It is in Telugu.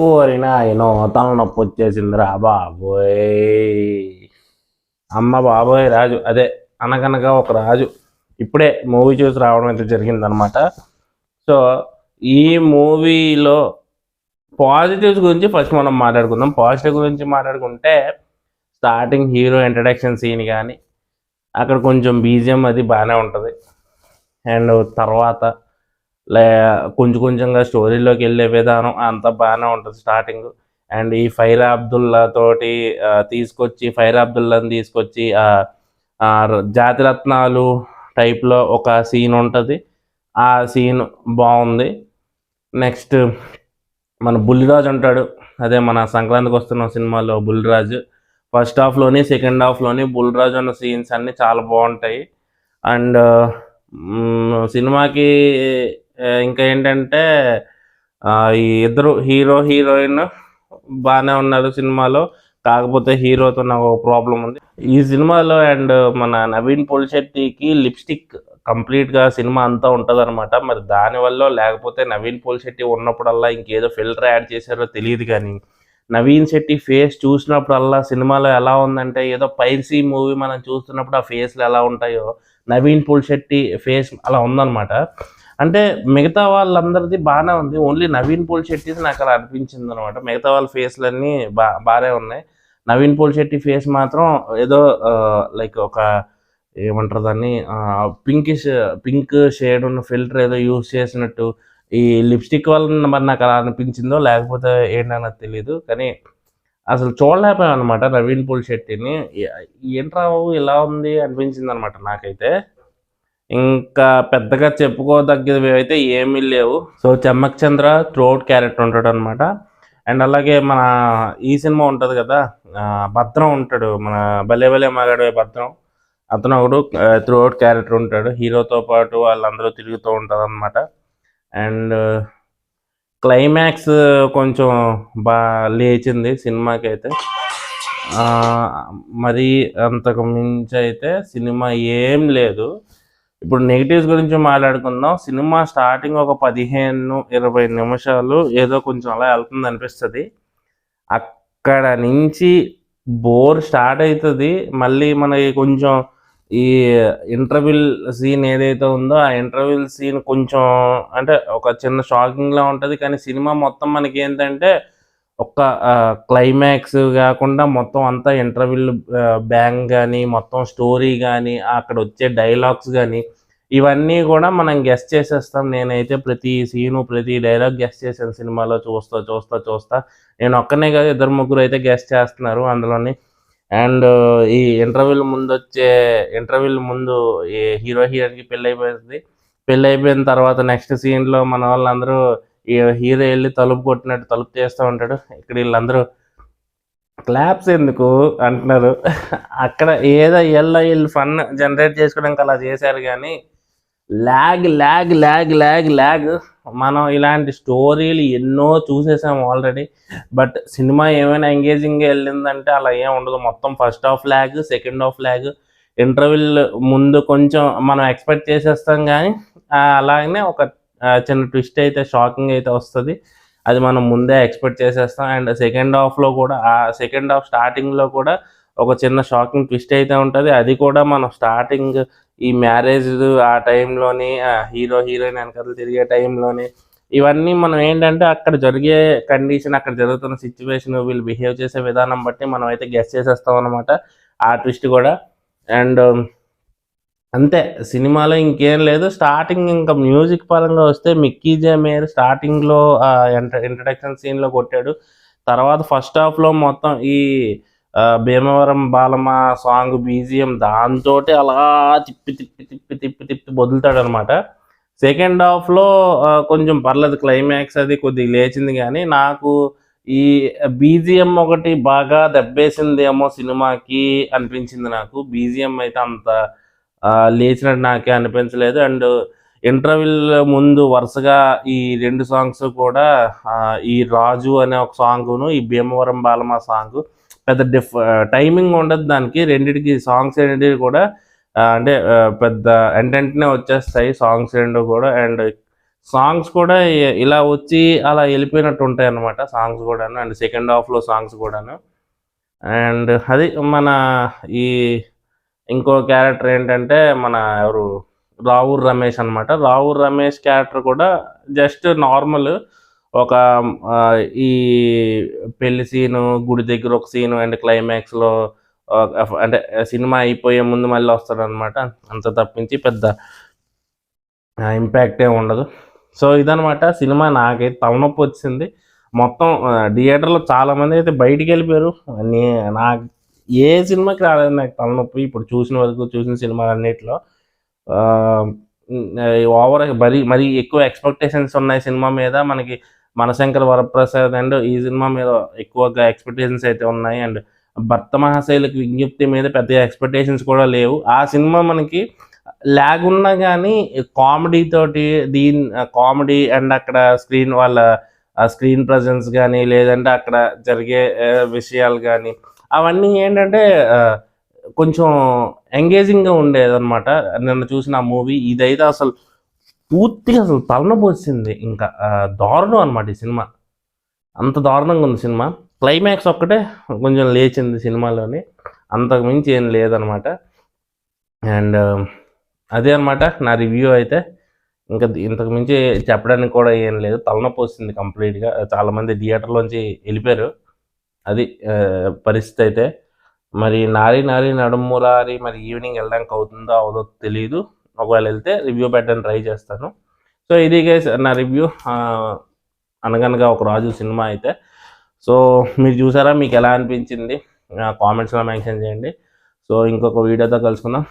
ఓరి నాయనో తలనొప్పి వచ్చేసిందిరా బాబోయ్. అమ్మ బాబోయ్ రాజు అదే అనగనగా ఒక రాజు ఇప్పుడే మూవీ చూసి రావడం అయితే జరిగిందనమాట. సో ఈ మూవీలో పాజిటివ్స్ గురించి ఫస్ట్ మనం మాట్లాడుకుందాం. పాజిటివ్ గురించి మాట్లాడుకుంటే స్టార్టింగ్ హీరో ఇంట్రడక్షన్ సీన్ కానీ అక్కడ కొంచెం బీజిఎం అది బాగానే ఉంటుంది. అండ్ తర్వాత కొంచెం కొంచెంగా స్టోరీలోకి వెళ్ళే విధానం అంతా బాగానే ఉంటుంది స్టార్టింగ్. అండ్ ఈ ఫైర్ అబ్దుల్లా తోటి ఫైర్ అబ్దుల్లాని తీసుకొచ్చి జాతిరత్నాలు టైప్లో ఒక సీన్ ఉంటుంది. ఆ సీన్ బాగుంది. నెక్స్ట్ మన బుల్లిరాజు ఉంటాడు, అదే మన సంక్రాంతికి వస్తున్న సినిమాలో బుల్లిరాజు. ఫస్ట్ హాఫ్లోని సెకండ్ హాఫ్లోని బుల్లిరాజు అన్న సీన్స్ అన్నీ చాలా బాగుంటాయి. అండ్ సినిమాకి ఇంకా ఏంటంటే ఈ ఇద్దరు హీరో హీరోయిన్ బాగానే ఉన్నారు సినిమాలో. కాకపోతే హీరోతో నాకు ఒక ప్రాబ్లం ఉంది ఈ సినిమాలో. అండ్ మన నవీన్ పోల్శెట్టికి లిప్స్టిక్ కంప్లీట్గా సినిమా అంతా ఉంటుంది అనమాట. మరి దానివల్ల లేకపోతే నవీన్ పోల్శెట్టి ఉన్నప్పుడల్లా ఇంకేదో ఫిల్టర్ యాడ్ చేశారో తెలియదు, కానీ నవీన్ శెట్టి ఫేస్ చూసినప్పుడల్లా సినిమాలో ఎలా ఉందంటే ఏదో పైరసీ మూవీ మనం చూస్తున్నప్పుడు ఆ ఫేస్లు ఎలా ఉంటాయో నవీన్ పోల్శెట్టి ఫేస్ అలా ఉందన్నమాట. అంటే మిగతా వాళ్ళందరిది బాగానే ఉంది, ఓన్లీ నవీన్ పోల్శెట్టిది నాకు అలా అనిపించింది అనమాట. మిగతా వాళ్ళ ఫేస్లన్నీ బాగానే ఉన్నాయి. నవీన్ పోల్శెట్టి ఫేస్ మాత్రం ఏదో లైక్ ఒక ఏమంటారు దాన్ని పింక్ షేడ్ ఉన్న ఫిల్టర్ ఏదో యూజ్ చేసినట్టు ఈ లిప్స్టిక్ వల్ల మరి నాకు అలా అనిపించిందో లేకపోతే ఏంటన్నది తెలీదు, కానీ అసలు చూడలేకపోయాం అనమాట నవీన్ పోల్శెట్టిని. ఏంట్రా ఇలా ఉంది అనిపించింది అనమాట నాకైతే. ఇంకా పెద్దగా చెప్పుకోదగ్గవి అయితే ఏమీ లేవు. సో చెమ్మక్ చంద్ర త్రోట్ క్యారెక్టర్ ఉంటాడు అనమాట. అండ్ అలాగే మన ఈ సినిమా ఉంటుంది కదా, భద్రం ఉంటాడు, మన భలే భలే మగాడే భద్రం. అతను ఒకడు త్రోట్ క్యారెక్టర్ ఉంటాడు, హీరోతో పాటు వాళ్ళందరూ తిరుగుతూ ఉంటుంది అనమాట. అండ్ క్లైమాక్స్ కొంచెం లేచింది సినిమాకి అయితే. మరి అంతకు మించి అయితే సినిమా ఏం లేదు. ఇప్పుడు నెగిటివ్స్ గురించి మాట్లాడుకుందాం. సినిమా స్టార్టింగ్ ఒక 15-20 నిమిషాలు ఏదో కొంచెం అలా వెళ్తుంది అనిపిస్తుంది. అక్కడ నుంచి బోర్ స్టార్ట్ అవుతుంది. మళ్ళీ మనకి కొంచెం ఈ ఇంటర్వెల్ సీన్ ఏదైతే ఉందో ఆ ఇంటర్వెల్ సీన్ కొంచెం అంటే ఒక చిన్న షాకింగ్లా ఉంటుంది, కానీ సినిమా మొత్తం మనకి ఏంటంటే ఒక్క క్లైమాక్స్ కాకుండా మొత్తం అంతా ఇంటర్వెల్ బ్యాంగ్ కానీ మొత్తం స్టోరీ కానీ అక్కడ వచ్చే డైలాగ్స్ కానీ ఇవన్నీ కూడా మనం గెస్ట్ చేసేస్తాం. నేనైతే ప్రతి సీను ప్రతి డైలాగ్ గెస్ట్ చేశాను సినిమాలో చూస్తా. నేను ఒక్కనే కాదు, 2-3 అయితే గెస్ట్ చేస్తున్నారు అందులోని. అండ్ ఈ ఇంటర్వెల్ ముందు ఈ హీరో హీరోయిన్కి పెళ్ళి అయిపోయిన తర్వాత నెక్స్ట్ సీన్లో మన వాళ్ళందరూ ఈ హీరో వెళ్ళి తలుపు తీస్తూ ఉంటాడు. ఇక్కడ వీళ్ళందరూ క్లాప్స్ ఎందుకు అంటున్నారు. అక్కడ ఏదో వీళ్ళు ఫన్ జనరేట్ చేసుకోవడానికి అలా చేశారు, కానీ ల్యాగ్ మనం ఇలాంటి స్టోరీలు ఎన్నో చూసేసాము ఆల్రెడీ. బట్ సినిమా ఏమైనా ఎంగేజింగ్గా వెళ్ళిందంటే అలా ఏం ఉండదు. మొత్తం first half lag, second half lag, interval ముందు కొంచెం మనం ఎక్స్పెక్ట్ చేసేస్తాం, కానీ అలాగనే ఒక చిన్న ట్విస్ట్ అయితే షాకింగ్ అయితే వస్తుంది, అది మనం ముందే ఎక్స్పెక్ట్ చేసేస్తాం. అండ్ సెకండ్ హాఫ్ స్టార్టింగ్లో కూడా ఒక చిన్న షాకింగ్ ట్విస్ట్ అయితే ఉంటుంది. అది కూడా మనం స్టార్టింగ్ ఈ మ్యారేజ్ ఆ టైంలోని హీరో హీరోయిన్ వెనకాల తిరిగే టైంలోని ఇవన్నీ మనం ఏంటంటే అక్కడ జరిగే కండిషన్, అక్కడ జరుగుతున్న సిచ్యువేషన్, వీళ్ళు బిహేవ్ చేసే విధానం బట్టి మనం అయితే గెస్ చేసేస్తాం అనమాట ఆ ట్విస్ట్ కూడా. అండ్ అంతే, సినిమాలో ఇంకేం లేదు. స్టార్టింగ్ ఇంకా మ్యూజిక్ పరంగా వస్తే మిక్కీ జే మేయర్ స్టార్టింగ్లో ఇంట్రడక్షన్ సీన్లో కొట్టాడు. తర్వాత ఫస్ట్ హాఫ్లో మొత్తం ఈ భీమవరం బాలమ్మ సాంగ్ బీజిఎం దాంతో అలా తిప్పి వదులుతాడు అనమాట. సెకండ్ హాఫ్లో కొంచెం పర్లేదు, క్లైమాక్స్ అది కొద్దిగా లేచింది, కానీ నాకు ఈ బీజిఎం ఒకటి బాగా దెబ్బేసిందేమో సినిమాకి అనిపించింది. నాకు బీజిఎం అయితే అంత లేచినట్టు నాకే అనిపించలేదు. అండ్ ఇంటర్వెల్ ముందు వరుసగా ఈ 2 సాంగ్స్ కూడా ఈ రాజు అనే ఒక సాంగును ఈ భీమవరం బాలమ్మ సాంగ్ పెద్ద టైమింగ్ ఉండదు దానికి, రెండింటికి సాంగ్స్ రెండింటికి కూడా అంటే పెద్ద వెంటనే వచ్చేస్తాయి సాంగ్స్ రెండు కూడా. అండ్ సాంగ్స్ కూడా ఇలా వచ్చి అలా వెళ్ళిపోయినట్టు ఉంటాయి అన్నమాట సాంగ్స్ కూడాను. అండ్ సెకండ్ హాఫ్లో సాంగ్స్ కూడాను. అండ్ అది మన ఈ ఇంకో క్యారెక్టర్ ఏంటంటే మన ఎవరు రావూర్ రమేష్ అనమాట. రావూర్ రమేష్ క్యారెక్టర్ కూడా జస్ట్ నార్మల్ ఒక ఈ పెళ్లి సీను, గుడి దగ్గర ఒక సీను అండ్ క్లైమాక్స్లో అంటే సినిమా అయిపోయే ముందు మళ్ళీ వస్తాడనమాట. అంత తప్పించి పెద్ద ఇంపాక్ట్ ఏమి ఉండదు. సో ఇదనమాట సినిమా. నాకైతే తలనొప్పి వచ్చింది మొత్తం. థియేటర్లో చాలామంది అయితే బయటికి వెళ్ళిపోయారు. నాకు ఏ సినిమాకి రాలేదు నాకు తలనొప్పి ఇప్పుడు చూసిన సినిమాలన్నిటిలో. ఓవర్ మరీ ఎక్కువ ఎక్స్పెక్టేషన్స్ ఉన్నాయి సినిమా మీద. మనకి మనశంకర్ వరప్రసాద్ అండ్ ఈ సినిమా మీద ఎక్కువగా ఎక్స్పెక్టేషన్స్ అయితే ఉన్నాయి. అండ్ భర్త మహాశైలకు విజ్ఞప్తి మీద పెద్ద ఎక్స్పెక్టేషన్స్ కూడా లేవు. ఆ సినిమా మనకి ల్యాగ్ ఉన్నా కానీ కామెడీ తోటి కామెడీ అండ్ అక్కడ వాళ్ళ స్క్రీన్ ప్రజెన్స్ కానీ లేదంటే అక్కడ జరిగే విషయాలు కానీ అవన్నీ ఏంటంటే కొంచెం ఎంగేజింగ్గా ఉండేదన్నమాట నిన్న చూసిన ఆ మూవీ. ఇదైతే అసలు పూర్తిగా అసలు తలనొప్పి వచ్చింది. ఇంకా దారుణం అనమాట ఈ సినిమా. అంత దారుణంగా ఉంది సినిమా. క్లైమాక్స్ ఒక్కటే కొంచెం లేచింది సినిమాలోని, అంతకు మించి ఏం లేదనమాట. అండ్ అదే అనమాట నా రివ్యూ అయితే. ఇంకా ఇంతకు మించి చెప్పడానికి కూడా ఏం లేదు. తలనొప్పి వస్తుంది కంప్లీట్గా. చాలామంది థియేటర్లోంచి వెళ్ళిపోయారు. అది పరిస్థితి అయితే. మరి నారి నారి నడుమురారి మరి ఈవినింగ్ వెళ్ళడానికి అవుతుందో అవదో తెలియదు. ఒకవేళ వెళ్తే రివ్యూ పెట్టడానికి ట్రై చేస్తాను. సో ఇది గైస్ నా రివ్యూ అనగనగా ఒక రాజు సినిమా అయితే. సో మీరు చూసారా, మీకు ఎలా అనిపించింది కామెంట్స్లో మెన్షన్ చేయండి. సో ఇంకొక వీడియోతో కలుసుకుందాం.